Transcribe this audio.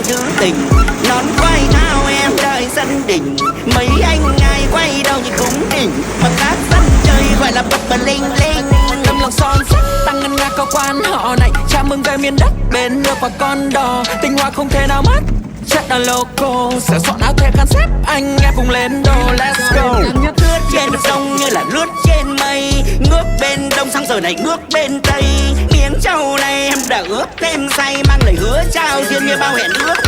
trữ tình. Nón quay thao em đời sân đỉnh, mấy anh ai quay đâu nhưng cũng đỉnh. Mà các sân chơi gọi là bập bờ linh linh. Tấm lòng son sắt tăng ngân nga có quan họ này. Chào mừng về miền đất bên nước và con đò. Tình hoa không thể nào mất, chất là loco. Sửa soạn áo thề khăn xếp, anh em cùng lên đồ. Let's go. Lướt trên sông như là lướt trên mây, ngước bên đông sang giờ này ngước bên tây. Miếng trầu này em đã ướp thêm say, mang lời hứa trao duyên như bao hẹn ước.